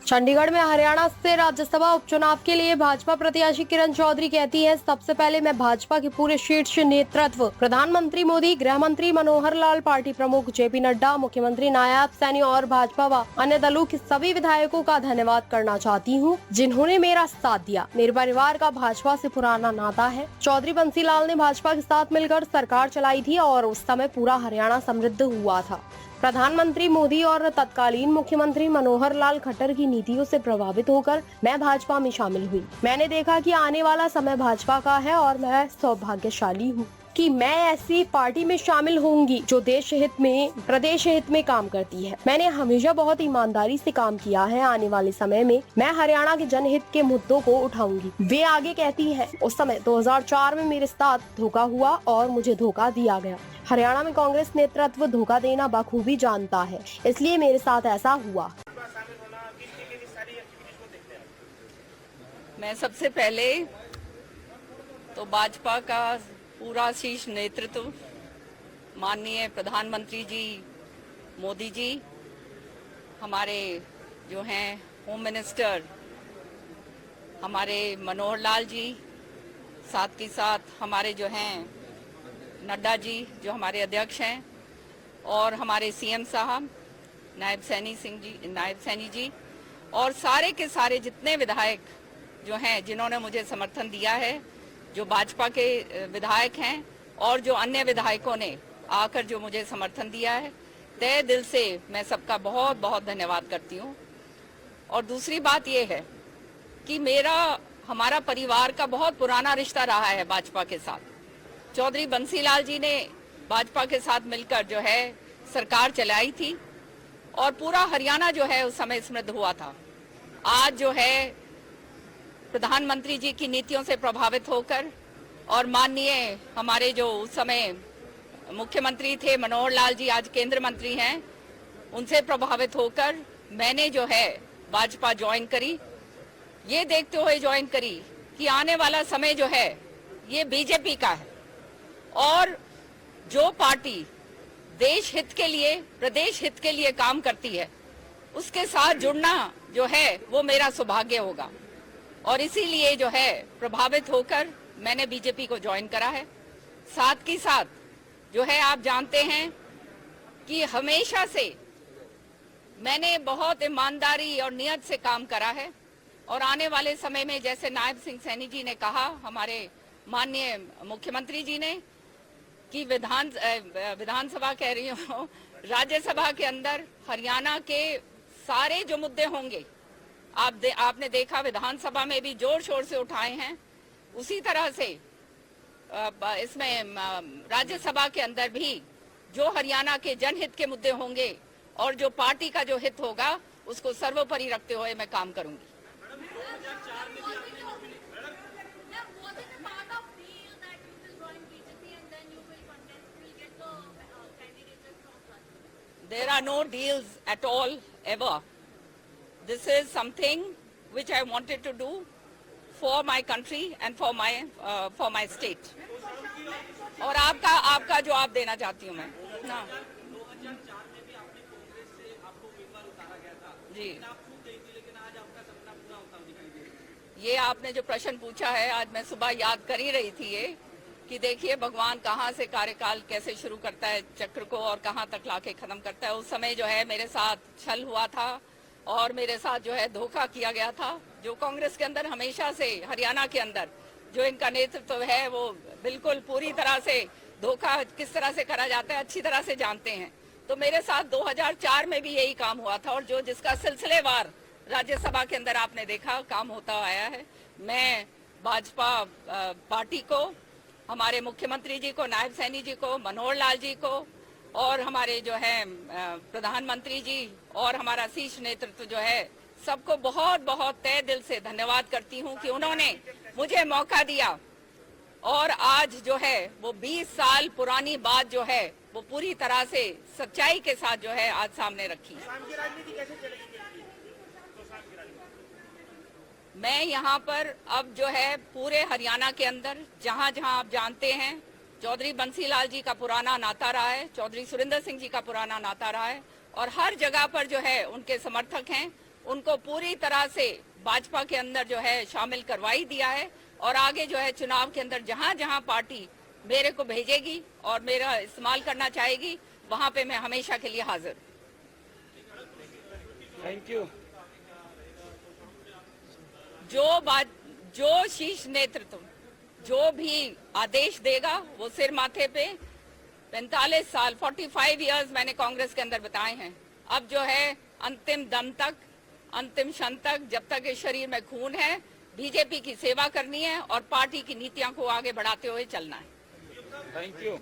चंडीगढ़ में हरियाणा से राज्यसभा उपचुनाव के लिए भाजपा प्रत्याशी किरण चौधरी कहती है, सबसे पहले मैं भाजपा के पूरे शीर्ष नेतृत्व, प्रधानमंत्री मोदी, गृह मंत्री मनोहर लाल, पार्टी प्रमुख जेपी नड्डा, मुख्यमंत्री नायब सैनी और भाजपा व अन्य दलों के सभी विधायकों का धन्यवाद करना चाहती हूं, जिन्होंने मेरा साथ दिया। मेरे परिवार का भाजपा से पुराना नाता है। चौधरी बंसीलाल ने भाजपा के साथ मिलकर सरकार चलाई थी और उस समय पूरा हरियाणा समृद्ध हुआ था। प्रधानमंत्री मोदी और तत्कालीन मुख्यमंत्री मनोहर लाल खट्टर की नीतियों से प्रभावित होकर मैं भाजपा में शामिल हुई। मैंने देखा कि आने वाला समय भाजपा का है और मैं सौभाग्यशाली हूँ कि मैं ऐसी पार्टी में शामिल होंगी जो देश हित में, प्रदेश हित में काम करती है। मैंने हमेशा बहुत ईमानदारी से काम किया है। आने वाले समय में मैं हरियाणा के जनहित के मुद्दों को उठाऊंगी। वे आगे कहती हैं, उस समय 2004 में मेरे साथ धोखा हुआ और मुझे धोखा दिया गया। हरियाणा में कांग्रेस नेतृत्व धोखा देना बखूबी जानता है, इसलिए मेरे साथ ऐसा हुआ। मैं सबसे पहले तो भाजपा का पूरा शीर्ष नेतृत्व, माननीय प्रधानमंत्री जी मोदी जी, हमारे जो हैं होम मिनिस्टर हमारे मनोहर लाल जी, साथ ही साथ हमारे जो हैं नड्डा जी जो हमारे अध्यक्ष हैं, और हमारे सीएम साहब नायब सैनी जी और सारे के सारे जितने विधायक जो हैं जिन्होंने मुझे समर्थन दिया है, जो भाजपा के विधायक हैं और जो अन्य विधायकों ने आकर जो मुझे समर्थन दिया है, तहे दिल से मैं सबका बहुत बहुत धन्यवाद करती हूँ। और दूसरी बात ये है कि हमारा परिवार का बहुत पुराना रिश्ता रहा है भाजपा के साथ। चौधरी बंसीलाल जी ने भाजपा के साथ मिलकर जो है सरकार चलाई थी और पूरा हरियाणा जो है उस समय समृद्ध हुआ था। आज जो है प्रधानमंत्री जी की नीतियों से प्रभावित होकर और माननीय हमारे जो उस समय मुख्यमंत्री थे मनोहर लाल जी, आज केंद्र मंत्री हैं, उनसे प्रभावित होकर मैंने जो है भाजपा ज्वाइन करी। ये देखते हुए ज्वाइन करी कि आने वाला समय जो है ये बीजेपी का है और जो पार्टी देश हित के लिए, प्रदेश हित के लिए काम करती है, उसके साथ जुड़ना जो है वो मेरा सौभाग्य होगा। और इसीलिए जो है प्रभावित होकर मैंने बीजेपी को ज्वाइन करा है। साथ ही साथ जो है आप जानते हैं कि हमेशा से मैंने बहुत ईमानदारी और नियत से काम करा है और आने वाले समय में जैसे नायब सिंह सैनी जी ने कहा, हमारे माननीय मुख्यमंत्री जी ने, कि विधानसभा कह रही हूँ, राज्यसभा के अंदर हरियाणा के सारे जो मुद्दे होंगे, आपने देखा विधानसभा में भी जोर शोर से उठाए हैं, उसी तरह से इसमें राज्यसभा के अंदर भी जो हरियाणा के जनहित के मुद्दे होंगे और जो पार्टी का जो हित होगा उसको सर्वोपरि रखते हुए मैं काम करूंगी। There are no deals at all ever. This is something which I wanted to do for my country and for my state. और आपका जवाब देना चाहती हूँ मैं ना। 2004 में भी आपने कांग्रेस से आपको उम्मीदवार उतारा गया था जी, लेकिन आज आपका सपना पूरा होता दिखाई दे रहा है। ये आपने जो प्रश्न पूछा है, आज मैं सुबह याद कर ही रही थी ये कि देखिए भगवान कहाँ से कार्यकाल कैसे शुरू करता है चक्र को और कहाँ तक लाके खत्म करता है। उस समय जो है मेरे साथ छल हुआ था और मेरे साथ जो है धोखा किया गया था। जो कांग्रेस के अंदर हमेशा से हरियाणा के अंदर जो इनका नेतृत्व है वो बिल्कुल पूरी तरह से धोखा किस तरह से करा जाता है अच्छी तरह से जानते हैं। तो मेरे साथ 2004 में भी यही काम हुआ था और जो जिसका सिलसिलेवार राज्यसभा के अंदर आपने देखा काम होता आया है। मैं भाजपा पार्टी को, हमारे मुख्यमंत्री जी को, नायब सैनी जी को, मनोहर लाल जी को और हमारे जो है प्रधानमंत्री जी और हमारा शीर्ष नेतृत्व जो है सबको बहुत बहुत तहे दिल से धन्यवाद करती हूं कि उन्होंने मुझे मौका दिया और आज जो है वो 20 साल पुरानी बात जो है वो पूरी तरह से सच्चाई के साथ जो है आज सामने रखी। मैं यहाँ पर अब जो है पूरे हरियाणा के अंदर जहाँ जहाँ आप जानते हैं चौधरी बंसीलाल जी का पुराना नाता रहा है, चौधरी सुरेंद्र सिंह जी का पुराना नाता रहा है और हर जगह पर जो है उनके समर्थक हैं उनको पूरी तरह से भाजपा के अंदर जो है शामिल करवाई दिया है और आगे जो है चुनाव के अंदर जहां जहां पार्टी मेरे को भेजेगी और मेरा इस्तेमाल करना चाहेगी वहां पे मैं हमेशा के लिए हाजिर। Thank you. जो शीर्ष नेतृत्व जो भी आदेश देगा वो सिर माथे पे 45 साल 45 इयर्स मैंने कांग्रेस के अंदर बताए हैं। अब जो है अंतिम दम तक, अंतिम क्षण तक, जब तक इस शरीर में खून है, बीजेपी की सेवा करनी है और पार्टी की नीतियों को आगे बढ़ाते हुए चलना है। Thank you.